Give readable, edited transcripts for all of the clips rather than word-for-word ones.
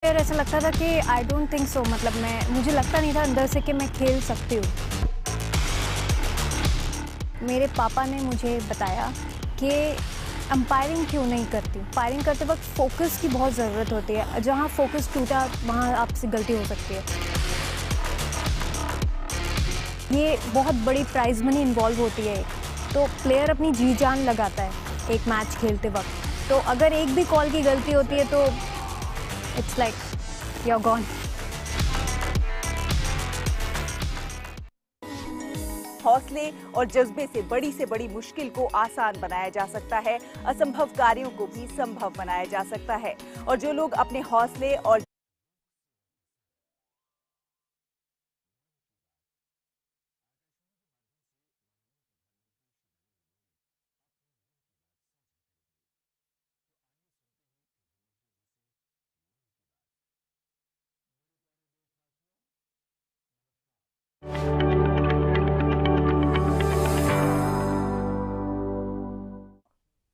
फिर ऐसा लगता था कि आई डोंट थिंक सो, मतलब मुझे लगता नहीं था अंदर से कि मैं खेल सकती हूँ। मेरे पापा ने मुझे बताया कि अंपायरिंग क्यों नहीं करती। अंपायरिंग करते वक्त फोकस की बहुत ज़रूरत होती है, जहाँ फोकस टूटा वहाँ आपसे गलती हो सकती है। ये बहुत बड़ी प्राइज मनी इन्वॉल्व होती है, तो प्लेयर अपनी जी जान लगाता है एक मैच खेलते वक्त। तो अगर एक भी कॉल की गलती होती है तो it's like you are gone. हौसले और जज्बे से बड़ी मुश्किल को आसान बनाया जा सकता है, असंभव कार्यों को भी संभव बनाया जा सकता है। और जो लोग अपने हौसले और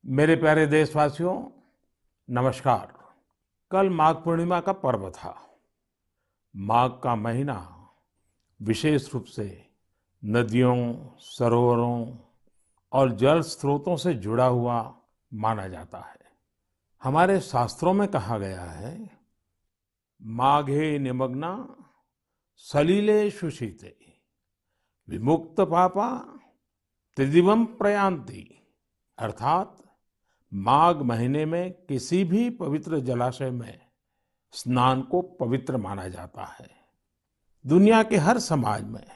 मेरे प्यारे देशवासियों, नमस्कार। कल माघ पूर्णिमा का पर्व था। माघ का महीना विशेष रूप से नदियों, सरोवरों और जल स्रोतों से जुड़ा हुआ माना जाता है। हमारे शास्त्रों में कहा गया है, माघे निमग्ना सलिले सुशीते विमुक्त पापा त्रिदिवम प्रयान्ति। अर्थात माघ महीने में किसी भी पवित्र जलाशय में स्नान को पवित्र माना जाता है। दुनिया के हर समाज में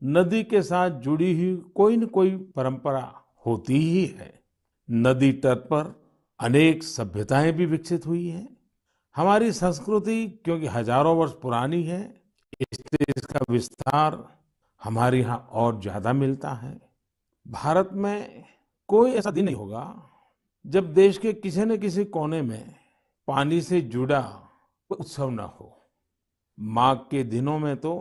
नदी के साथ जुड़ी हुई कोई न कोई परंपरा होती ही है। नदी तट पर अनेक सभ्यताएं भी विकसित हुई हैं। हमारी संस्कृति क्योंकि हजारों वर्ष पुरानी है, इसलिए इसका विस्तार हमारे यहाँ और ज्यादा मिलता है। भारत में कोई ऐसा दिन नहीं होगा जब देश के किसी न किसी कोने में पानी से जुड़ा कोई उत्सव न हो। माघ के दिनों में तो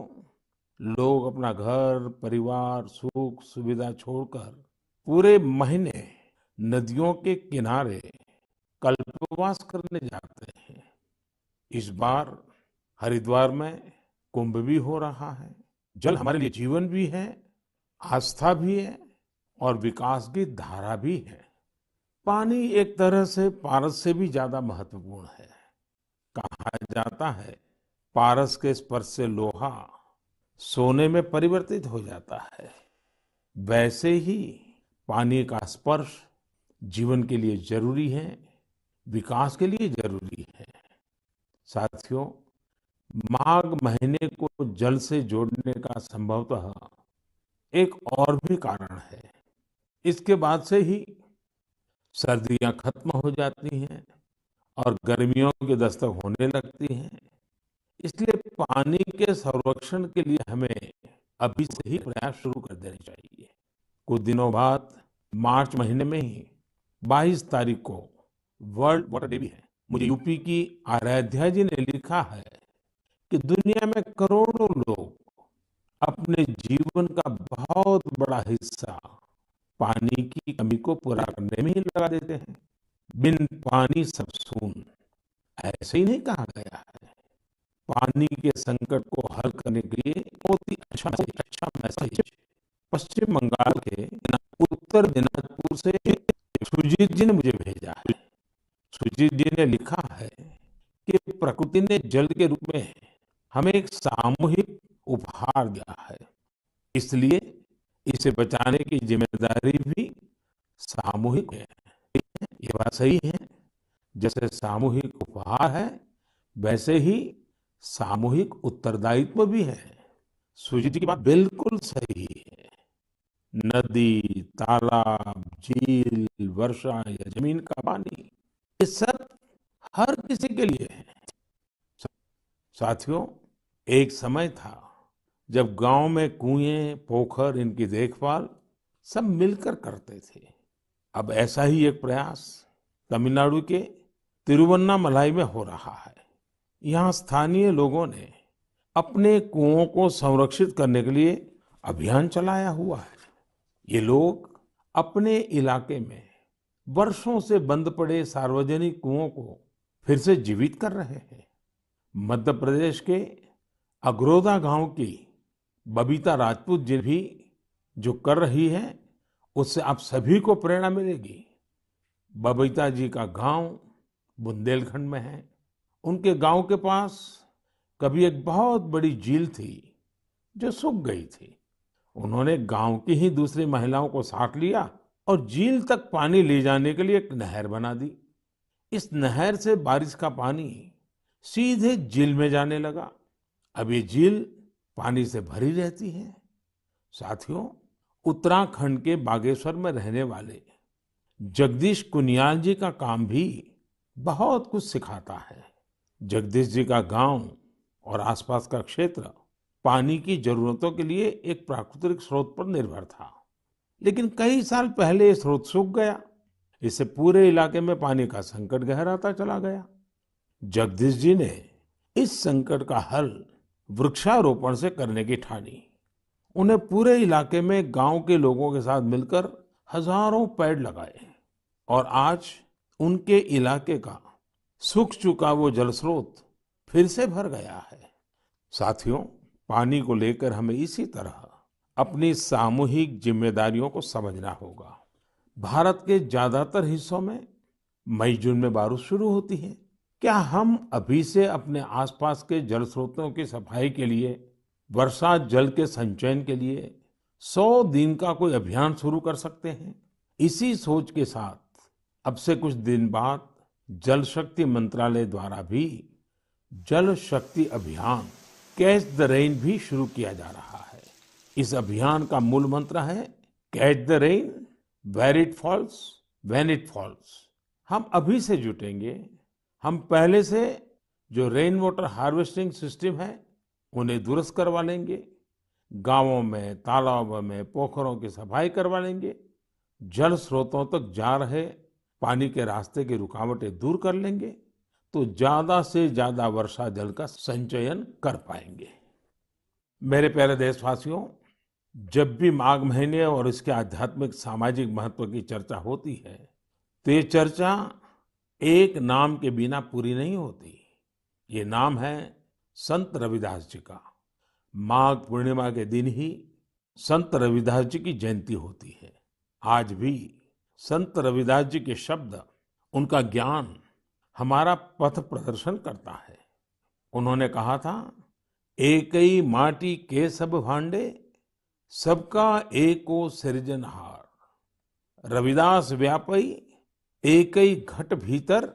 लोग अपना घर, परिवार, सुख सुविधा छोड़कर पूरे महीने नदियों के किनारे कल्पवास करने जाते हैं। इस बार हरिद्वार में कुंभ भी हो रहा है। जल हमारे लिए जीवन भी है, आस्था भी है और विकास की धारा भी है। पानी एक तरह से पारस से भी ज्यादा महत्वपूर्ण है। कहा जाता है, पारस के स्पर्श से लोहा सोने में परिवर्तित हो जाता है। वैसे ही पानी का स्पर्श जीवन के लिए जरूरी है, विकास के लिए जरूरी है। साथियों, माघ महीने को जल से जोड़ने का संभवतः एक और भी कारण है। इसके बाद से ही सर्दियां खत्म हो जाती हैं और गर्मियों की दस्तक होने लगती है। इसलिए पानी के संरक्षण के लिए हमें अभी से ही प्रयास शुरू कर देने चाहिए। कुछ दिनों बाद मार्च महीने में ही 22 तारीख को वर्ल्ड वाटर डे भी है। मुझे यूपी की आराध्या जी ने लिखा है कि दुनिया में करोड़ों लोग अपने जीवन का बहुत बड़ा हिस्सा पानी की कमी को पूरा करने में ही लगा देते हैं। बिन पानी सब सून, ऐसे ही नहीं कहा गया है। पानी के संकट को हल करने के लिए बहुत ही अच्छा मैसेज पश्चिम बंगाल के उत्तर दिनाजपुर से सुजीत जी ने मुझे भेजा है। सुजीत जी ने लिखा है कि प्रकृति ने जल के रूप में हमें एक सामूहिक उपहार दिया है, इसलिए इसे बचाने की जिम्मेदारी भी सामूहिक है। ये बात सही है। जैसे सामूहिक उपहार है, वैसे ही सामूहिक उत्तरदायित्व भी है। सुजीत जी की बात बिल्कुल सही है। नदी, तालाब, झील, वर्षा या जमीन का पानी, ये सब हर किसी के लिए है। साथियों, एक समय था जब गांव में कुएं, पोखर, इनकी देखभाल सब मिलकर करते थे। अब ऐसा ही एक प्रयास तमिलनाडु के तिरुवन्नामलाई में हो रहा है। यहाँ स्थानीय लोगों ने अपने कुओं को संरक्षित करने के लिए अभियान चलाया हुआ है। ये लोग अपने इलाके में वर्षों से बंद पड़े सार्वजनिक कुओं को फिर से जीवित कर रहे हैं। मध्य प्रदेश के अगरोदा गांव की बबीता राजपूत जी भी जो कर रही है, उससे आप सभी को प्रेरणा मिलेगी। बबीता जी का गांव बुंदेलखंड में है। उनके गांव के पास कभी एक बहुत बड़ी झील थी जो सूख गई थी। उन्होंने गांव की ही दूसरी महिलाओं को साथ लिया और झील तक पानी ले जाने के लिए एक नहर बना दी। इस नहर से बारिश का पानी सीधे झील में जाने लगा। अब ये झील पानी से भरी रहती है। साथियों, उत्तराखंड के बागेश्वर में रहने वाले जगदीश कुनियाल जी का काम भी बहुत कुछ सिखाता है। जगदीश जी का गांव और आसपास का क्षेत्र पानी की जरूरतों के लिए एक प्राकृतिक स्रोत पर निर्भर था, लेकिन कई साल पहले ये स्रोत सूख गया। इससे पूरे इलाके में पानी का संकट गहराता चला गया। जगदीश जी ने इस संकट का हल वृक्षारोपण से करने की ठानी। उन्हें पूरे इलाके में गांव के लोगों के साथ मिलकर हजारों पेड़ लगाए और आज उनके इलाके का सूख चुका वो जल स्रोत फिर से भर गया है। साथियों, पानी को लेकर हमें इसी तरह अपनी सामूहिक जिम्मेदारियों को समझना होगा। भारत के ज्यादातर हिस्सों में मई जून में बारिश शुरू होती है। क्या हम अभी से अपने आसपास के जल स्रोतों की सफाई के लिए, वर्षा जल के संचयन के लिए 100 दिन का कोई अभियान शुरू कर सकते हैं? इसी सोच के साथ अब से कुछ दिन बाद जल शक्ति मंत्रालय द्वारा भी जल शक्ति अभियान कैच द रेन भी शुरू किया जा रहा है। इस अभियान का मूल मंत्र है catch the rain where it falls when it falls. हम अभी से जुटेंगे। हम पहले से जो रेन वाटर हार्वेस्टिंग सिस्टम है उन्हें दुरुस्त करवा लेंगे। गांवों में, तालाबों में, पोखरों की सफाई करवा लेंगे। जल स्रोतों तक जा रहे पानी के रास्ते की रुकावटें दूर कर लेंगे तो ज्यादा से ज्यादा वर्षा जल का संचयन कर पाएंगे। मेरे प्यारे देशवासियों, जब भी माघ महीने और इसके आध्यात्मिक सामाजिक महत्व की चर्चा होती है तो ये चर्चा एक नाम के बिना पूरी नहीं होती। ये नाम है संत रविदास जी का। माघ पूर्णिमा के दिन ही संत रविदास जी की जयंती होती है। आज भी संत रविदास जी के शब्द, उनका ज्ञान हमारा पथ प्रदर्शन करता है। उन्होंने कहा था, एकई माटी के सब भांडे, सबका एको सृजनहार। रविदास व्यापई एकई घट भीतर,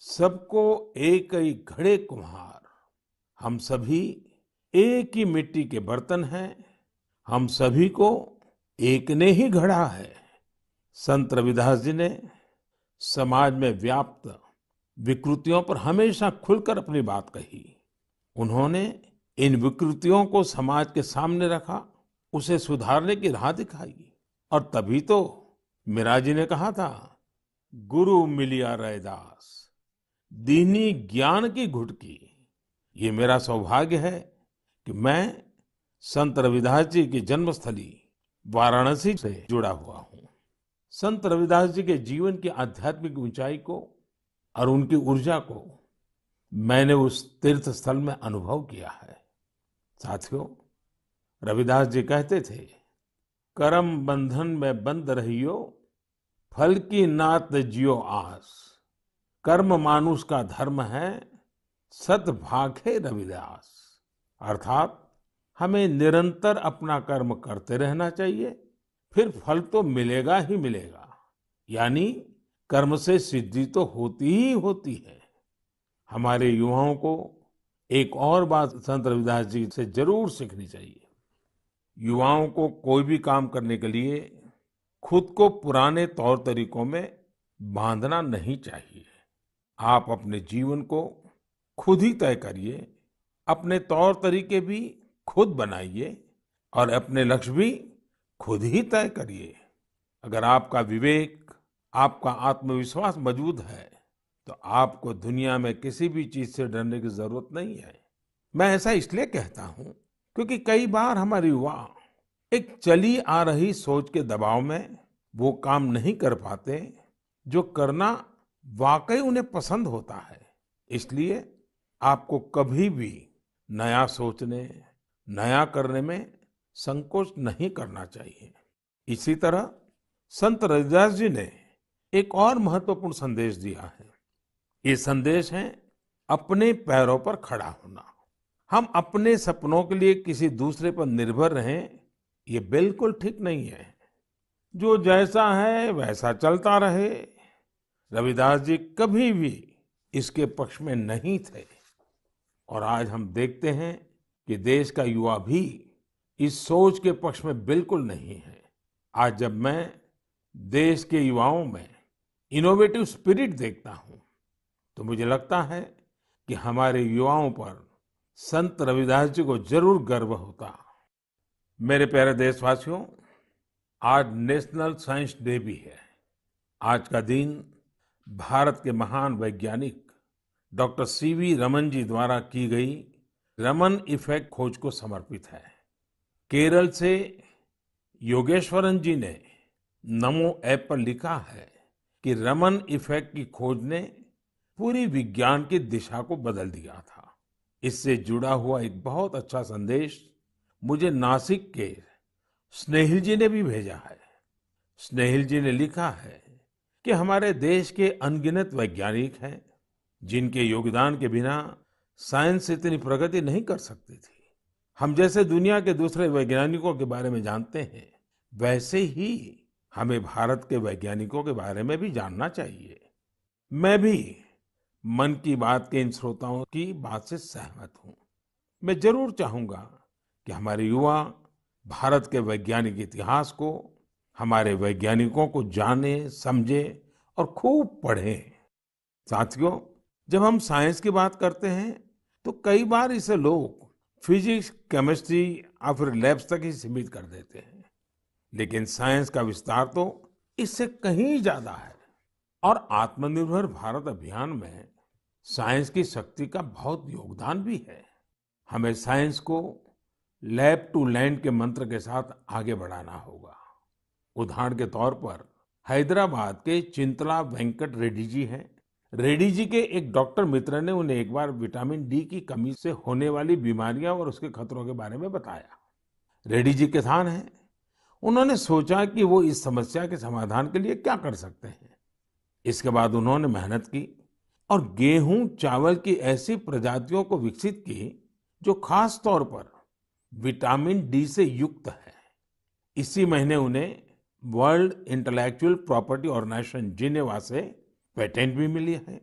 सबको एकई घड़े कुम्हार। हम सभी एक ही मिट्टी के बर्तन हैं, हम सभी को एक ने ही गढ़ा है। संत रविदास जी ने समाज में व्याप्त विकृतियों पर हमेशा खुलकर अपनी बात कही। उन्होंने इन विकृतियों को समाज के सामने रखा, उसे सुधारने की राह दिखाई। और तभी तो मीरा जी ने कहा था, गुरु मिलिया रैदास, दीनी ज्ञान की घुटकी। ये मेरा सौभाग्य है कि मैं संत रविदास जी की जन्मस्थली वाराणसी से जुड़ा हुआ हूँ। संत रविदास जी के जीवन की आध्यात्मिक ऊंचाई को और उनकी ऊर्जा को मैंने उस तीर्थ स्थल में अनुभव किया है। साथियों, रविदास जी कहते थे, करम बंधन में बंद रहियो, फल की नात जियो आस। कर्म मानुष का धर्म है, सत भाखे रविदास। अर्थात हमें निरंतर अपना कर्म करते रहना चाहिए, फिर फल तो मिलेगा ही मिलेगा। यानी कर्म से सिद्धि तो होती ही होती है। हमारे युवाओं को एक और बात संत रविदास जी से जरूर सीखनी चाहिए। युवाओं को कोई भी काम करने के लिए खुद को पुराने तौर तरीकों में बांधना नहीं चाहिए। आप अपने जीवन को खुद ही तय करिए, अपने तौर तरीके भी खुद बनाइए और अपने लक्ष्य भी खुद ही तय करिए। अगर आपका विवेक, आपका आत्मविश्वास मजबूत है तो आपको दुनिया में किसी भी चीज से डरने की जरूरत नहीं है। मैं ऐसा इसलिए कहता हूं क्योंकि कई बार हमारे युवा एक चली आ रही सोच के दबाव में वो काम नहीं कर पाते जो करना वाकई उन्हें पसंद होता है। इसलिए आपको कभी भी नया सोचने, नया करने में संकोच नहीं करना चाहिए। इसी तरह संत रविदास जी ने एक और महत्वपूर्ण संदेश दिया है। ये संदेश है अपने पैरों पर खड़ा होना। हम अपने सपनों के लिए किसी दूसरे पर निर्भर रहें, ये बिल्कुल ठीक नहीं है। जो जैसा है वैसा चलता रहे, रविदास जी कभी भी इसके पक्ष में नहीं थे। और आज हम देखते हैं कि देश का युवा भी इस सोच के पक्ष में बिल्कुल नहीं है। आज जब मैं देश के युवाओं में इनोवेटिव स्पिरिट देखता हूं, तो मुझे लगता है कि हमारे युवाओं पर संत रविदास जी को जरूर गर्व होता। मेरे प्यारे देशवासियों, आज नेशनल साइंस डे भी है। आज का दिन भारत के महान वैज्ञानिक डॉक्टर सीवी रमन जी द्वारा की गई रमन इफेक्ट खोज को समर्पित है। केरल से योगेश्वरन जी ने नमो ऐप पर लिखा है कि रमन इफेक्ट की खोज ने पूरी विज्ञान की दिशा को बदल दिया था। इससे जुड़ा हुआ एक बहुत अच्छा संदेश मुझे नासिक के स्नेहिल जी ने भी भेजा है। स्नेहिल जी ने लिखा है कि हमारे देश के अनगिनत वैज्ञानिक हैं जिनके योगदान के बिना साइंस इतनी प्रगति नहीं कर सकती थी। हम जैसे दुनिया के दूसरे वैज्ञानिकों के बारे में जानते हैं, वैसे ही हमें भारत के वैज्ञानिकों के बारे में भी जानना चाहिए। मैं भी मन की बात के इन श्रोताओं की बात से सहमत हूं। मैं जरूर चाहूंगा कि हमारे युवा भारत के वैज्ञानिक इतिहास को, हमारे वैज्ञानिकों को जाने, समझे और खूब पढ़ें। साथियों, जब हम साइंस की बात करते हैं तो कई बार इसे लोग फिजिक्स, केमिस्ट्री या फिर लैब्स तक ही सीमित कर देते हैं। लेकिन साइंस का विस्तार तो इससे कहीं ज्यादा है। और आत्मनिर्भर भारत अभियान में साइंस की शक्ति का बहुत योगदान भी है। हमें साइंस को लैब टू लैंड के मंत्र के साथ आगे बढ़ाना होगा। उदाहरण के तौर पर हैदराबाद के चिंतला वेंकट रेड्डी जी हैं। रेड्डी जी के एक डॉक्टर मित्र ने उन्हें एक बार विटामिन डी की कमी से होने वाली बीमारियां और उसके खतरों के बारे में बताया। रेड्डी जी किसान हैं। उन्होंने सोचा कि वो इस समस्या के समाधान के लिए क्या कर सकते हैं। इसके बाद उन्होंने मेहनत की और गेहूं, चावल की ऐसी प्रजातियों को विकसित की जो खास तौर पर विटामिन डी से युक्त है। इसी महीने उन्हें World Intellectual Property Organization Geneva से पेटेंट भी मिली है।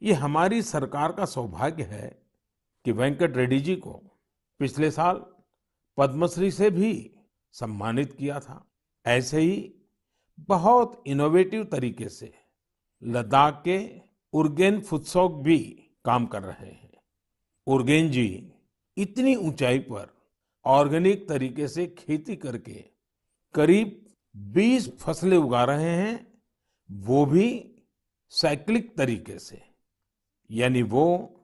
ये हमारी सरकार का सौभाग्य है कि वेंकट रेड्डी जी को पिछले साल पद्मश्री से भी सम्मानित किया था। ऐसे ही बहुत इनोवेटिव तरीके से लद्दाख के उरगेन फुत्सौग भी काम कर रहे हैं। उरगेन जी इतनी ऊंचाई पर ऑर्गेनिक तरीके से खेती करके करीब 20 फसलें उगा रहे हैं, वो भी साइक्लिक तरीके से। यानी वो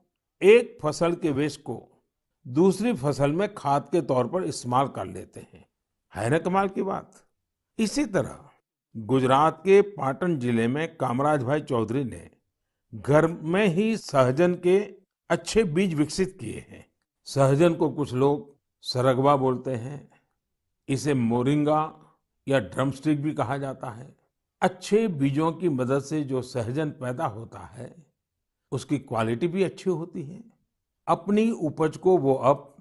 एक फसल के वेस्ट को दूसरी फसल में खाद के तौर पर इस्तेमाल कर लेते हैं। है ना कमाल की बात। इसी तरह गुजरात के पाटन जिले में कामराज भाई चौधरी ने घर में ही सहजन के अच्छे बीज विकसित किए हैं। सहजन को कुछ लोग सरगवा बोलते हैं, इसे मोरिंगा या ड्रमस्टिक भी कहा जाता है। अच्छे बीजों की मदद से जो सहजन पैदा होता है, उसकी क्वालिटी भी अच्छी होती है। अपनी उपज को वो अब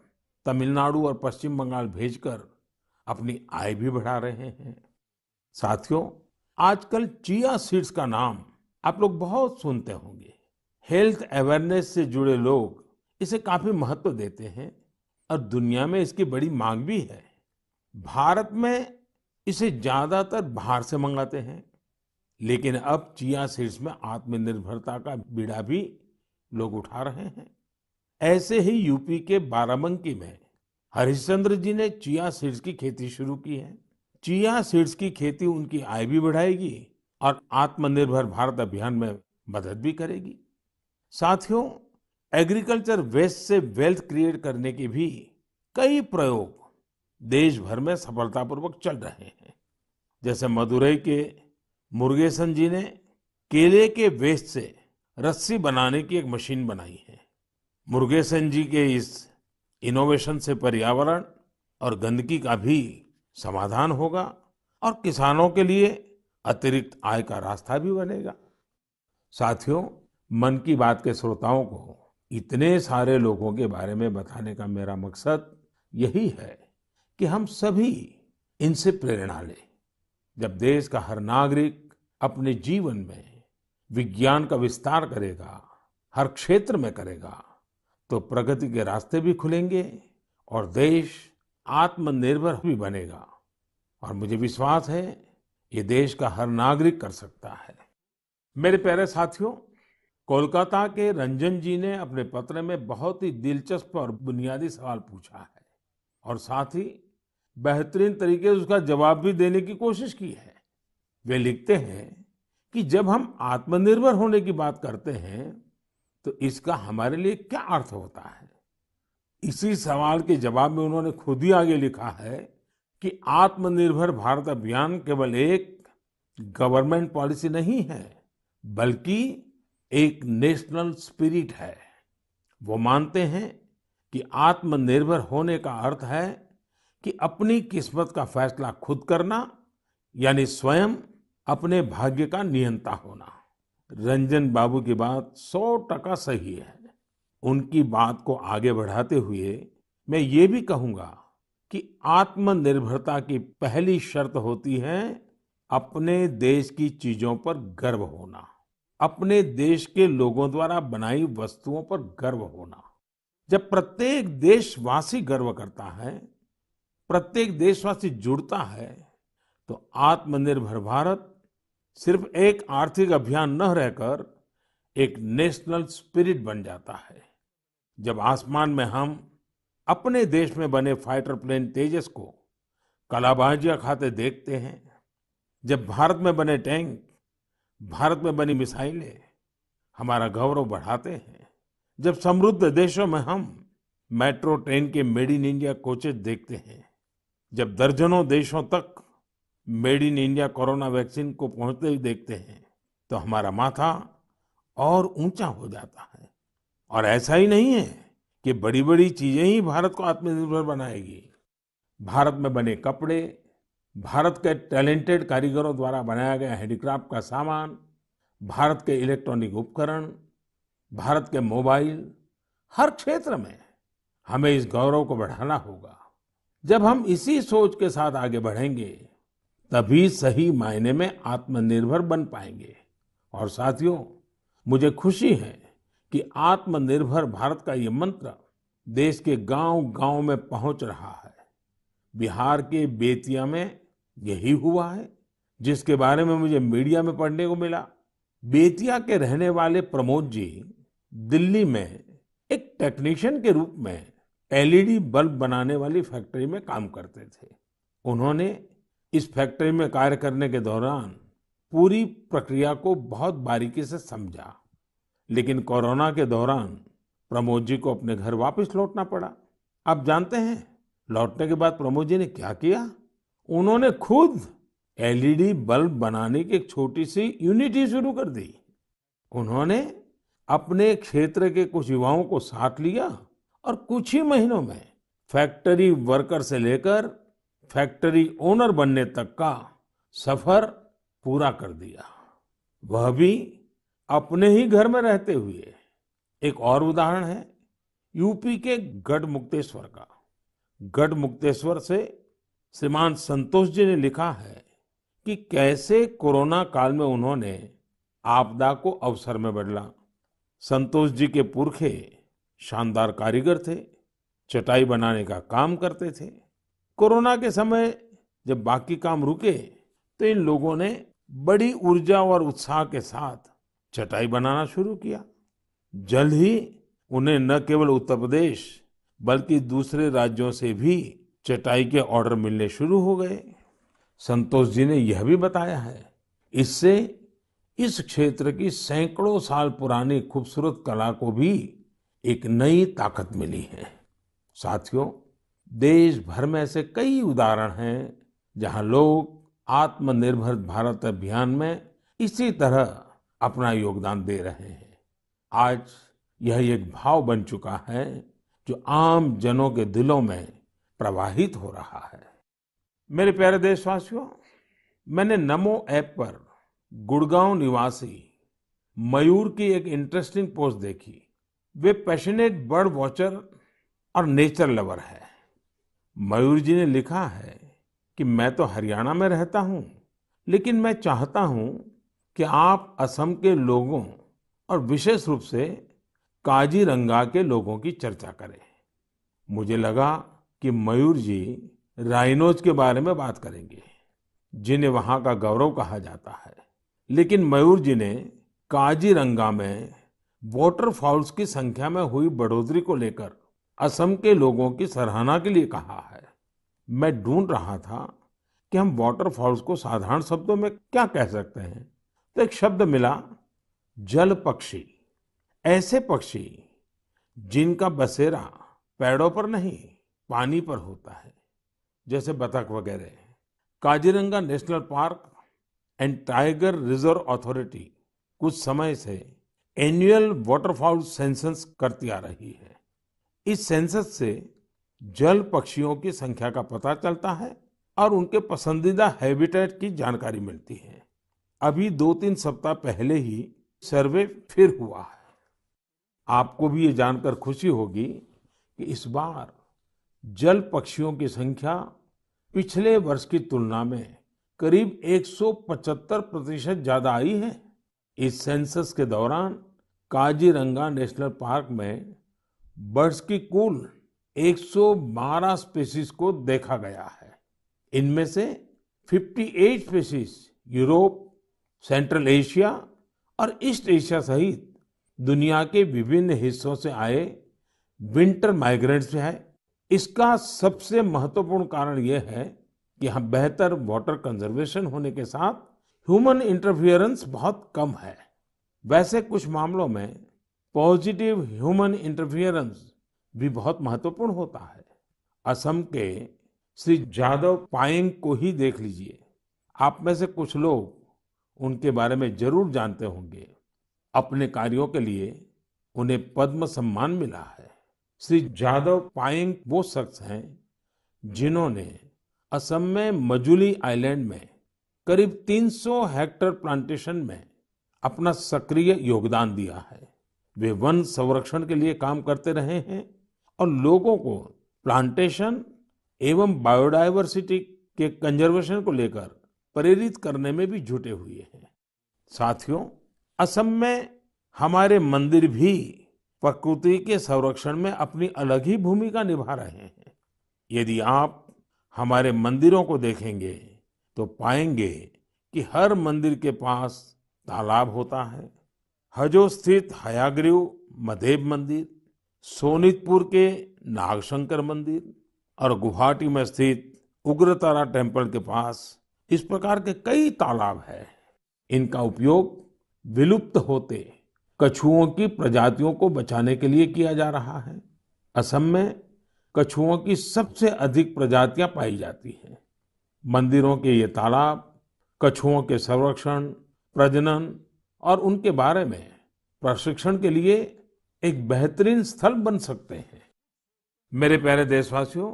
तमिलनाडु और पश्चिम बंगाल भेजकर अपनी आय भी बढ़ा रहे हैं। साथियों, आजकल चिया सीड्स का नाम आप लोग बहुत सुनते होंगे। हेल्थ अवेयरनेस से जुड़े लोग इसे काफी महत्व देते हैं और दुनिया में इसकी बड़ी मांग भी है। भारत में इसे ज्यादातर बाहर से मंगाते हैं, लेकिन अब चिया सीड्स में आत्मनिर्भरता का बीड़ा भी लोग उठा रहे हैं। ऐसे ही यूपी के बाराबंकी में हरिश्चंद्र जी ने चिया सीड्स की खेती शुरू की है। चिया सीड्स की खेती उनकी आय भी बढ़ाएगी और आत्मनिर्भर भारत अभियान में मदद भी करेगी। साथियों, एग्रीकल्चर वेस्ट से वेल्थ क्रिएट करने के भी कई प्रयोग देश भर में सफलतापूर्वक चल रहे हैं। जैसे मदुरई के मुरुगेसन जी ने केले के वेस्ट से रस्सी बनाने की एक मशीन बनाई है। मुरुगेसन जी के इस इनोवेशन से पर्यावरण और गंदगी का भी समाधान होगा और किसानों के लिए अतिरिक्त आय का रास्ता भी बनेगा। साथियों, मन की बात के श्रोताओं को इतने सारे लोगों के बारे में बताने का मेरा मकसद यही है कि हम सभी इनसे प्रेरणा लें। जब देश का हर नागरिक अपने जीवन में विज्ञान का विस्तार करेगा, हर क्षेत्र में करेगा, तो प्रगति के रास्ते भी खुलेंगे और देश आत्मनिर्भर भी बनेगा। और मुझे विश्वास है ये देश का हर नागरिक कर सकता है। मेरे प्यारे साथियों, कोलकाता के रंजन जी ने अपने पत्र में बहुत ही दिलचस्प और बुनियादी सवाल पूछा है और साथ ही बेहतरीन तरीके से उसका जवाब भी देने की कोशिश की है। वे लिखते हैं कि जब हम आत्मनिर्भर होने की बात करते हैं तो इसका हमारे लिए क्या अर्थ होता है। इसी सवाल के जवाब में उन्होंने खुद ही आगे लिखा है कि आत्मनिर्भर भारत अभियान केवल एक गवर्नमेंट पॉलिसी नहीं है, बल्कि एक नेशनल स्पिरिट है। वो मानते हैं कि आत्मनिर्भर होने का अर्थ है कि अपनी किस्मत का फैसला खुद करना, यानी स्वयं अपने भाग्य का नियंता होना। रंजन बाबू की बात 100% सही है। उनकी बात को आगे बढ़ाते हुए मैं ये भी कहूंगा कि आत्मनिर्भरता की पहली शर्त होती है अपने देश की चीजों पर गर्व होना, अपने देश के लोगों द्वारा बनाई वस्तुओं पर गर्व होना। जब प्रत्येक देशवासी गर्व करता है, प्रत्येक देशवासी जुड़ता है, तो आत्मनिर्भर भारत सिर्फ एक आर्थिक अभियान न रहकर एक नेशनल स्पिरिट बन जाता है। जब आसमान में हम अपने देश में बने फाइटर प्लेन तेजस को कलाबाजियां खाते देखते हैं, जब भारत में बने टैंक, भारत में बनी मिसाइलें हमारा गौरव बढ़ाते हैं, जब समृद्ध देशों में हम मेट्रो ट्रेन के मेड इन इंडिया कोचेस देखते हैं, जब दर्जनों देशों तक made in India corona vaccine को पहुंचते ही देखते हैं, तो हमारा माथा और ऊंचा हो जाता है। और ऐसा ही नहीं है कि बड़ी बड़ी चीजें ही भारत को आत्मनिर्भर बनाएगी। भारत में बने कपड़े, भारत के टैलेंटेड कारीगरों द्वारा बनाया गया हैंडीक्राफ्ट का सामान, भारत के इलेक्ट्रॉनिक उपकरण, भारत के मोबाइल, हर क्षेत्र में हमें इस गौरव को बढ़ाना होगा। जब हम इसी सोच के साथ आगे बढ़ेंगे, तभी सही मायने में आत्मनिर्भर बन पाएंगे। और साथियों, मुझे खुशी है कि आत्मनिर्भर भारत का ये मंत्र देश के गांव-गांव में पहुंच रहा है। बिहार के बेतिया में यही हुआ है, जिसके बारे में मुझे मीडिया में पढ़ने को मिला। बेतिया के रहने वाले प्रमोद जी दिल्ली में एक टेक्नीशियन के रूप में एलईडी बल्ब बनाने वाली फैक्ट्री में काम करते थे। उन्होंने इस फैक्ट्री में कार्य करने के दौरान पूरी प्रक्रिया को बहुत बारीकी से समझा, लेकिन कोरोना के दौरान प्रमोद जी को अपने घर वापस लौटना पड़ा। आप जानते हैं, लौटने के बाद प्रमोद जी ने क्या किया? उन्होंने खुद एलईडी बल्ब बनाने की एक छोटी सी यूनिट ही शुरू कर दी। उन्होंने अपने क्षेत्र के कुछ युवाओं को साथ लिया और कुछ ही महीनों में फैक्ट्री वर्कर से लेकर फैक्ट्री ओनर बनने तक का सफर पूरा कर दिया, वह भी अपने ही घर में रहते हुए। एक और उदाहरण है यूपी के गढ़मुक्तेश्वर का। गढ़मुक्तेश्वर से श्रीमान संतोष जी ने लिखा है कि कैसे कोरोना काल में उन्होंने आपदा को अवसर में बदला। संतोष जी के पुरखे शानदार कारीगर थे, चटाई बनाने का काम करते थे। कोरोना के समय जब बाकी काम रुके, तो इन लोगों ने बड़ी ऊर्जा और उत्साह के साथ चटाई बनाना शुरू किया। जल्द ही उन्हें न केवल उत्तर प्रदेश बल्कि दूसरे राज्यों से भी चटाई के ऑर्डर मिलने शुरू हो गए। संतोष जी ने यह भी बताया है, इससे इस क्षेत्र की सैकड़ों साल पुरानी खूबसूरत कला को भी एक नई ताकत मिली है। साथियों, देश भर में ऐसे कई उदाहरण हैं जहां लोग आत्मनिर्भर भारत अभियान में इसी तरह अपना योगदान दे रहे हैं। आज यह एक भाव बन चुका है जो आम जनों के दिलों में प्रवाहित हो रहा है। मेरे प्यारे देशवासियों, मैंने नमो ऐप पर गुड़गांव निवासी मयूर की एक इंटरेस्टिंग पोस्ट देखी। वे पैशनेट बर्ड वॉचर और नेचर लवर है। मयूर जी ने लिखा है कि मैं तो हरियाणा में रहता हूँ, लेकिन मैं चाहता हूँ कि आप असम के लोगों और विशेष रूप से काजीरंगा के लोगों की चर्चा करें। मुझे लगा कि मयूर जी राइनोज के बारे में बात करेंगे, जिन्हें वहां का गौरव कहा जाता है। लेकिन मयूर जी ने काजीरंगा में वाटरफाउल्स की संख्या में हुई बढ़ोतरी को लेकर असम के लोगों की सराहना के लिए कहा है। मैं ढूंढ रहा था कि हम वाटरफाउल्स को साधारण शब्दों में क्या कह सकते हैं, तो एक शब्द मिला, जल पक्षी। ऐसे पक्षी जिनका बसेरा पेड़ों पर नहीं पानी पर होता है, जैसे बतख वगैरह। Kaziranga national park and tiger reserve authority कुछ समय से एनुअल वाटरफाउल सेंसस करती आ रही है। इस सेंसस से जल पक्षियों की संख्या का पता चलता है और उनके पसंदीदा हैबिटेट की जानकारी मिलती है। अभी 2-3 सप्ताह पहले ही सर्वे फिर हुआ है। आपको भी ये जानकर खुशी होगी कि इस बार जल पक्षियों की संख्या पिछले वर्ष की तुलना में करीब 175% ज्यादा आई है। इस सेंसस के दौरान काजीरंगा नेशनल पार्क में बर्ड्स की कुल 112 स्पीशीज को देखा गया है। इनमें से 58 स्पीशीज यूरोप, सेंट्रल एशिया और ईस्ट एशिया सहित दुनिया के विभिन्न हिस्सों से आए विंटर माइग्रेंट्स है। इसका सबसे महत्वपूर्ण कारण यह है कि यहाँ बेहतर वाटर कंजर्वेशन होने के साथ ह्यूमन इंटरफियरेंस बहुत कम है। वैसे कुछ मामलों में पॉजिटिव ह्यूमन इंटरफियरेंस भी बहुत महत्वपूर्ण होता है। असम के श्री जादव पायेंग को ही देख लीजिए। आप में से कुछ लोग उनके बारे में जरूर जानते होंगे। अपने कार्यों के लिए उन्हें पद्म सम्मान मिला है। श्री जादव पायेंग वो शख्स हैं जिन्होंने असम में मजुली आइलैंड में करीब 300 हेक्टेयर प्लांटेशन में अपना सक्रिय योगदान दिया है। वे वन संरक्षण के लिए काम करते रहे हैं और लोगों को प्लांटेशन एवं बायोडायवर्सिटी के कंजर्वेशन को लेकर प्रेरित करने में भी जुटे हुए हैं। साथियों, असम में हमारे मंदिर भी प्रकृति के संरक्षण में अपनी अलग ही भूमिका निभा रहे हैं। यदि आप हमारे मंदिरों को देखेंगे तो पाएंगे कि हर मंदिर के पास तालाब होता है। हजो स्थित हयाग्रीव मधेब मंदिर, सोनितपुर के नागशंकर मंदिर और गुवाहाटी में स्थित उग्रतारा टेम्पल के पास इस प्रकार के कई तालाब हैं। इनका उपयोग विलुप्त होते कछुओं की प्रजातियों को बचाने के लिए किया जा रहा है। असम में कछुओं की सबसे अधिक प्रजातियां पाई जाती हैं। मंदिरों के ये तालाब कछुओं के संरक्षण, प्रजनन और उनके बारे में प्रशिक्षण के लिए एक बेहतरीन स्थल बन सकते हैं। मेरे प्यारे देशवासियों,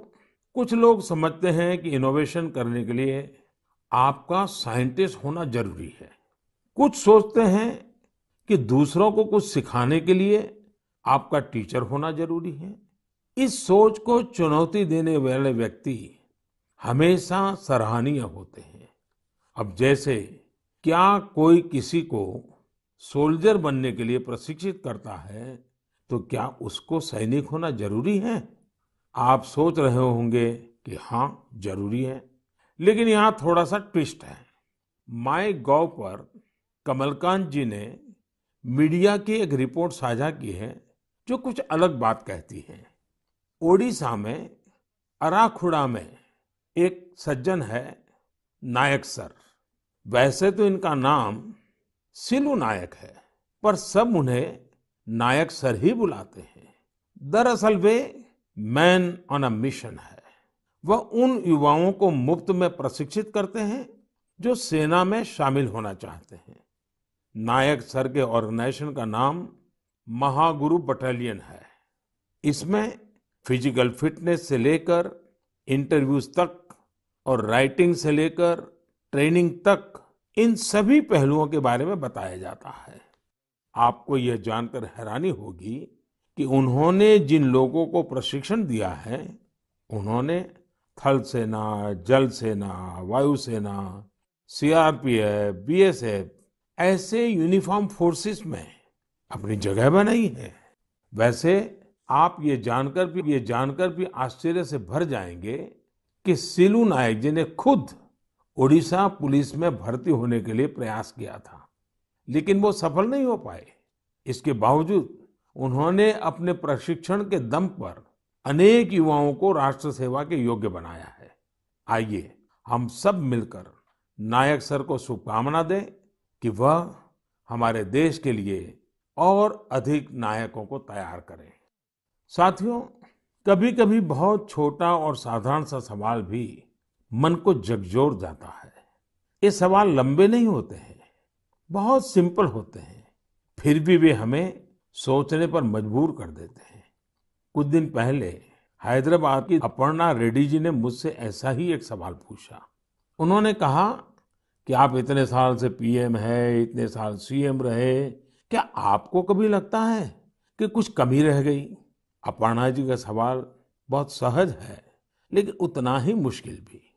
कुछ लोग समझते हैं कि इनोवेशन करने के लिए आपका साइंटिस्ट होना जरूरी है। कुछ सोचते हैं कि दूसरों को कुछ सिखाने के लिए आपका टीचर होना जरूरी है। इस सोच को चुनौती देने वाले व्यक्ति हमेशा सराहनीय होते हैं। अब जैसे क्या कोई किसी को सोल्जर बनने के लिए प्रशिक्षित करता है, तो क्या उसको सैनिक होना जरूरी है? आप सोच रहे होंगे कि हाँ, जरूरी है। लेकिन यहाँ थोड़ा सा ट्विस्ट है। माय गॉव पर कमलकांत जी ने मीडिया की एक रिपोर्ट साझा की है जो कुछ अलग बात कहती है। ओडिशा में अराखुड़ा में एक सज्जन है, नायक सर। वैसे तो इनका नाम सिलू नायक है, पर सब उन्हें नायक सर ही बुलाते हैं। दरअसल वे मैन ऑन अ मिशन है। वह उन युवाओं को मुफ्त में प्रशिक्षित करते हैं जो सेना में शामिल होना चाहते हैं। नायक सर के ऑर्गेनाइजेशन का नाम महागुरु बटालियन है। इसमें फिजिकल फिटनेस से लेकर इंटरव्यूज तक और राइटिंग से लेकर ट्रेनिंग तक इन सभी पहलुओं के बारे में बताया जाता है। आपको यह जानकर हैरानी होगी कि उन्होंने जिन लोगों को प्रशिक्षण दिया है, उन्होंने थल सेना, जल सेना, वायुसेना, सीआरपीएफ, बीएसएफ ऐसे यूनिफॉर्म फोर्सेस में अपनी जगह बनाई है। वैसे आप ये जानकर भी आश्चर्य से भर जाएंगे कि सिलू नायक जी ने खुद ओडिशा पुलिस में भर्ती होने के लिए प्रयास किया था, लेकिन वो सफल नहीं हो पाए। इसके बावजूद उन्होंने अपने प्रशिक्षण के दम पर अनेक युवाओं को राष्ट्र सेवा के योग्य बनाया है। आइए हम सब मिलकर नायक सर को शुभकामना दें कि वह हमारे देश के लिए और अधिक नायकों को तैयार करें। साथियों, कभी-कभी बहुत छोटा और साधारण सा सवाल भी मन को झकझोर जाता है। ये सवाल लंबे नहीं होते हैं, बहुत सिंपल होते हैं, फिर भी वे हमें सोचने पर मजबूर कर देते हैं। कुछ दिन पहले हैदराबाद की अपर्णा रेड्डी जी ने मुझसे ऐसा ही एक सवाल पूछा। उन्होंने कहा कि आप इतने साल से पीएम है, इतने साल सीएम रहे, क्या आपको कभी लगता है कि कुछ कमी रह गई? अपर्णा जी का सवाल बहुत सहज है, लेकिन उतना ही मुश्किल भी।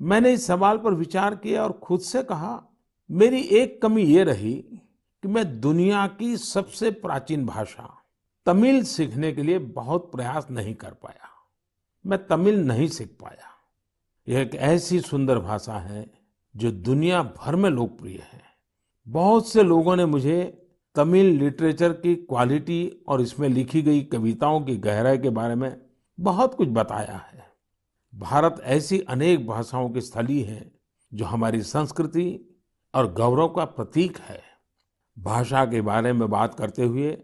मैंने इस सवाल पर विचार किया और खुद से कहा, मेरी एक कमी ये रही कि मैं दुनिया की सबसे प्राचीन भाषा तमिल सीखने के लिए बहुत प्रयास नहीं कर पाया। मैं तमिल नहीं सीख पाया। यह एक ऐसी सुंदर भाषा है जो दुनिया भर में लोकप्रिय है। बहुत से लोगों ने मुझे तमिल लिटरेचर की क्वालिटी और इसमें लिखी गई कविताओं की गहराई के बारे में बहुत कुछ बताया है। भारत ऐसी अनेक भाषाओं की स्थली है जो हमारी संस्कृति और गौरव का प्रतीक है। भाषा के बारे में बात करते हुए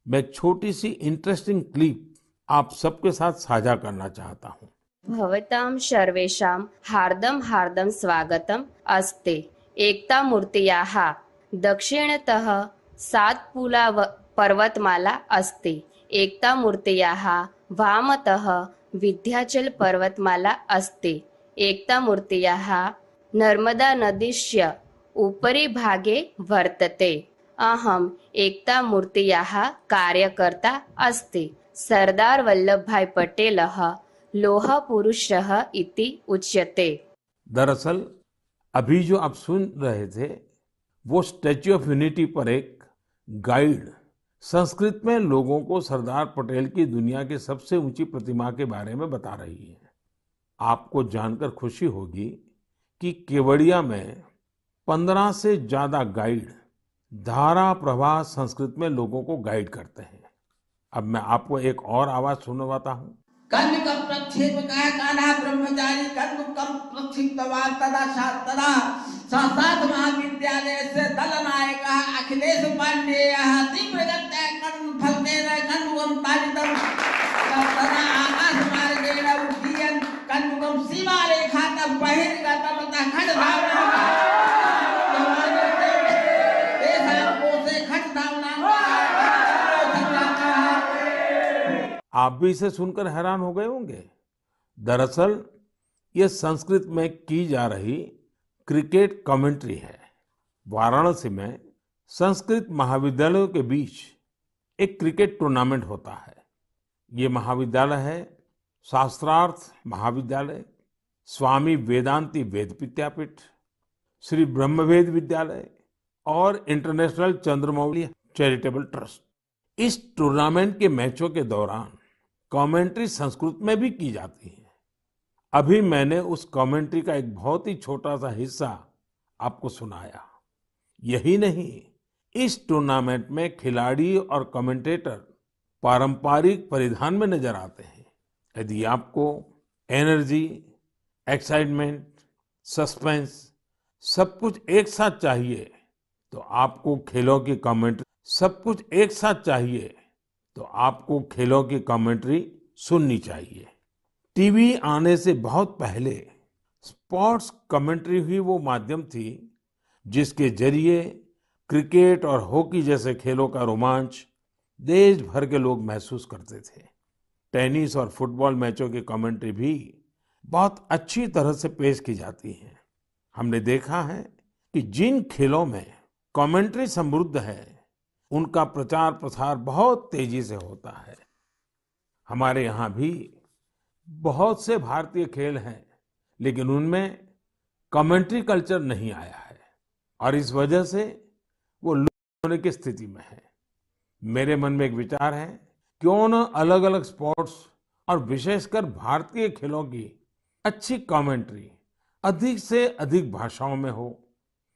मैं एक छोटी सी इंटरेस्टिंग क्लिप आप सबके साथ साझा करना चाहता हूँ। भवतां सर्वेषां हार्दं हार्दं स्वागतम् अस्ति। एकता मूर्त्याः दक्षिणतः सातपुला पर्वतमाला अस्ति। एकता मूर्त्याः वामतः विन्ध्याचल पर्वतमाला अस्ति। एकता मूर्त्याः नर्मदा नदीस्य उपरि भागे वर्तते। अहम् एकता मूर्त्याः कार्यकर्ता अस्ति। सरदार वल्लभभाई पटेलः लोह पुरुषः इति उच्यते। दरअसल अभी जो आप सुन रहे थे वो स्टैच्यू ऑफ यूनिटी पर एक गाइड संस्कृत में लोगों को सरदार पटेल की दुनिया की सबसे ऊंची प्रतिमा के बारे में बता रही है। आपको जानकर खुशी होगी कि केवड़िया में 15 से ज्यादा गाइड धारा प्रवाह संस्कृत में लोगों को गाइड करते हैं। अब मैं आपको एक और आवाज सुनवाता हूँ। कन्निकं प्रक्षेपकाय कान्हा ब्रह्मचारी कन्दुकं प्रक्षिप्तवान् तदा तदा संस्कृत महाविद्यालयस्य दलनायकः अखिलेश पाण्डेयः तीव्रगत्या कण्ठफलकेन कन्दुकं ताडितं तदा आकाशमार्गेण उड्डयन् कन्दुकं सीमारेखातः बहिर्गतं ततः खड्गधावनं तेषां कोशे खड्गधावनं। आप भी इसे सुनकर हैरान हो गए होंगे। दरअसल ये संस्कृत में की जा रही क्रिकेट कमेंट्री है। वाराणसी में संस्कृत महाविद्यालयों के बीच एक क्रिकेट टूर्नामेंट होता है। ये महाविद्यालय है शास्त्रार्थ महाविद्यालय, स्वामी वेदांती वेद विद्यापीठ, श्री ब्रह्मवेद विद्यालय और इंटरनेशनल चंद्रमौली चैरिटेबल ट्रस्ट। इस टूर्नामेंट के मैचों के दौरान कमेंट्री संस्कृत में भी की जाती है। अभी मैंने उस कमेंट्री का एक बहुत ही छोटा सा हिस्सा आपको सुनाया। यही नहीं, इस टूर्नामेंट में खिलाड़ी और कमेंटेटर पारंपरिक परिधान में नजर आते हैं। यदि आपको एनर्जी, एक्साइटमेंट, सस्पेंस सब कुछ एक साथ चाहिए तो आपको खेलों की कमेंट्री सुननी चाहिए। टीवी आने से बहुत पहले स्पोर्ट्स कमेंट्री ही वो माध्यम थी जिसके जरिए क्रिकेट और हॉकी जैसे खेलों का रोमांच देश भर के लोग महसूस करते थे। टेनिस और फुटबॉल मैचों की कमेंट्री भी बहुत अच्छी तरह से पेश की जाती है। हमने देखा है कि जिन खेलों में कमेंट्री समृद्ध है, उनका प्रचार प्रसार बहुत तेजी से होता है। हमारे यहाँ भी बहुत से भारतीय खेल हैं, लेकिन उनमें कमेंट्री कल्चर नहीं आया है और इस वजह से वो लुप्त होने की स्थिति में है। मेरे मन में एक विचार है, क्यों न अलग अलग स्पोर्ट्स और विशेषकर भारतीय खेलों की अच्छी कमेंट्री अधिक से अधिक भाषाओं में हो।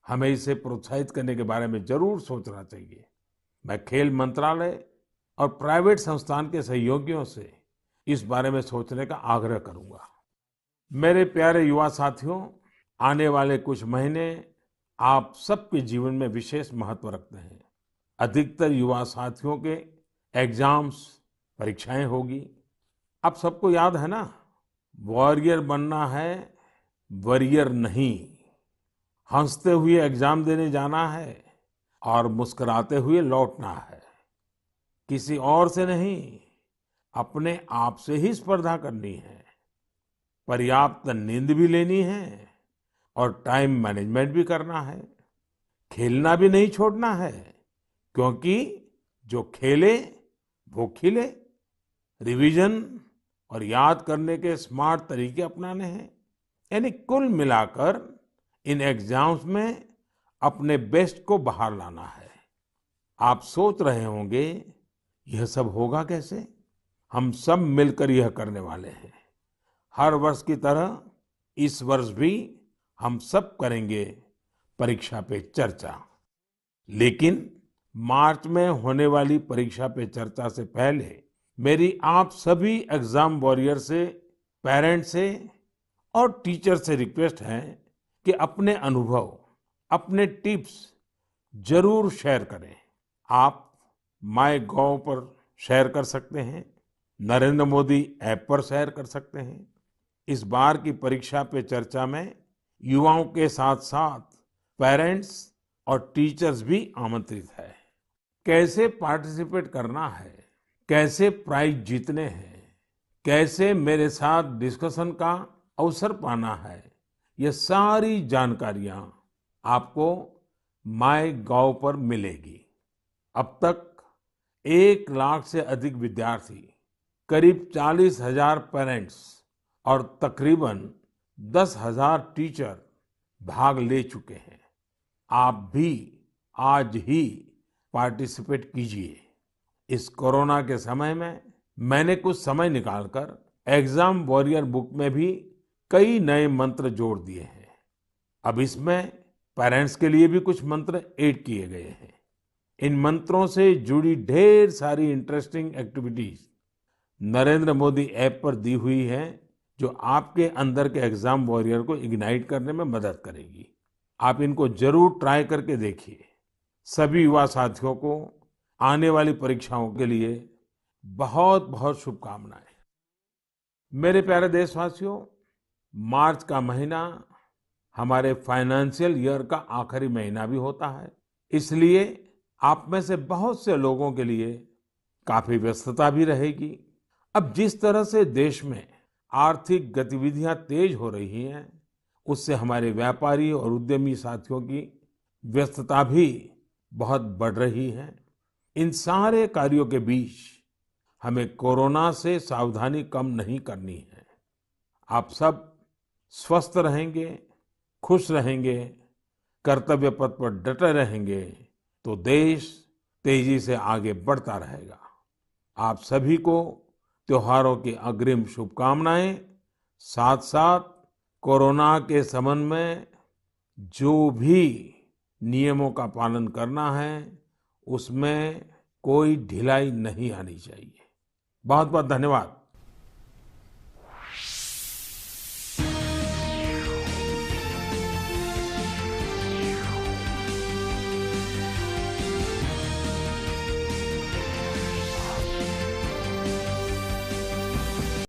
हमें इसे प्रोत्साहित करने के बारे में जरूर सोचना चाहिए। मैं खेल मंत्रालय और प्राइवेट संस्थान के सहयोगियों से इस बारे में सोचने का आग्रह करूंगा। मेरे प्यारे युवा साथियों, आने वाले कुछ महीने आप सबके जीवन में विशेष महत्व रखते हैं। अधिकतर युवा साथियों के एग्जाम्स, परीक्षाएं होगी। आप सबको याद है ना, वॉरियर बनना है, वरियर नहीं। हंसते हुए एग्जाम देने जाना है और मुस्कुराते हुए लौटना है। किसी और से नहीं, अपने आप से ही स्पर्धा करनी है। पर्याप्त नींद भी लेनी है और टाइम मैनेजमेंट भी करना है। खेलना भी नहीं छोड़ना है, क्योंकि जो खेले वो खिले। रिवीजन और याद करने के स्मार्ट तरीके अपनाने हैं। यानी कुल मिलाकर इन एग्जाम्स में अपने बेस्ट को बाहर लाना है। आप सोच रहे होंगे, यह सब होगा कैसे? हम सब मिलकर यह करने वाले हैं। हर वर्ष की तरह इस वर्ष भी हम सब करेंगे परीक्षा पे चर्चा। लेकिन मार्च में होने वाली परीक्षा पे चर्चा से पहले मेरी आप सभी एग्जाम वॉरियर से, पेरेंट्स से और टीचर से रिक्वेस्ट है कि अपने अनुभव, अपने टिप्स जरूर शेयर करें। आप माय गॉव पर शेयर कर सकते हैं, नरेंद्र मोदी ऐप पर शेयर कर सकते हैं। इस बार की परीक्षा पे चर्चा में युवाओं के साथ साथ पेरेंट्स और टीचर्स भी आमंत्रित है। कैसे पार्टिसिपेट करना है, कैसे प्राइज जीतने हैं, कैसे मेरे साथ डिस्कशन का अवसर पाना है, ये सारी जानकारियां आपको माय गॉव पर मिलेगी। अब तक 1 लाख से अधिक विद्यार्थी, करीब 40,000 पेरेंट्स और तकरीबन 10,000 टीचर भाग ले चुके हैं। आप भी आज ही पार्टिसिपेट कीजिए। इस कोरोना के समय में मैंने कुछ समय निकालकर एग्जाम वॉरियर बुक में भी कई नए मंत्र जोड़ दिए हैं। अब इसमें पेरेंट्स के लिए भी कुछ मंत्र ऐड किए गए हैं। इन मंत्रों से जुड़ी ढेर सारी interesting activities Narendra Modi app पर दी हुई है, जो आपके अंदर के एग्जाम वॉरियर को इग्नाइट करने में मदद करेगी। आप इनको जरूर ट्राई करके देखिए। सभी युवा साथियों को आने वाली परीक्षाओं के लिए बहुत बहुत शुभकामनाएं। मेरे प्यारे देशवासियों, मार्च का महीना हमारे फाइनेंशियल ईयर का आखिरी महीना भी होता है। इसलिए आप में से बहुत से लोगों के लिए काफी व्यस्तता भी रहेगी। अब जिस तरह से देश में आर्थिक गतिविधियां तेज हो रही हैं, उससे हमारे व्यापारी और उद्यमी साथियों की व्यस्तता भी बहुत बढ़ रही है। इन सारे कार्यों के बीच हमें कोरोना से सावधानी कम नहीं करनी है। आप सब स्वस्थ रहेंगे, खुश रहेंगे, कर्तव्य पथ पर डटे रहेंगे, तो देश तेजी से आगे बढ़ता रहेगा। आप सभी को त्योहारों की अग्रिम शुभकामनाएं। साथ साथ कोरोना के संबंध में जो भी नियमों का पालन करना है, उसमें कोई ढिलाई नहीं आनी चाहिए। बहुत बहुत धन्यवाद।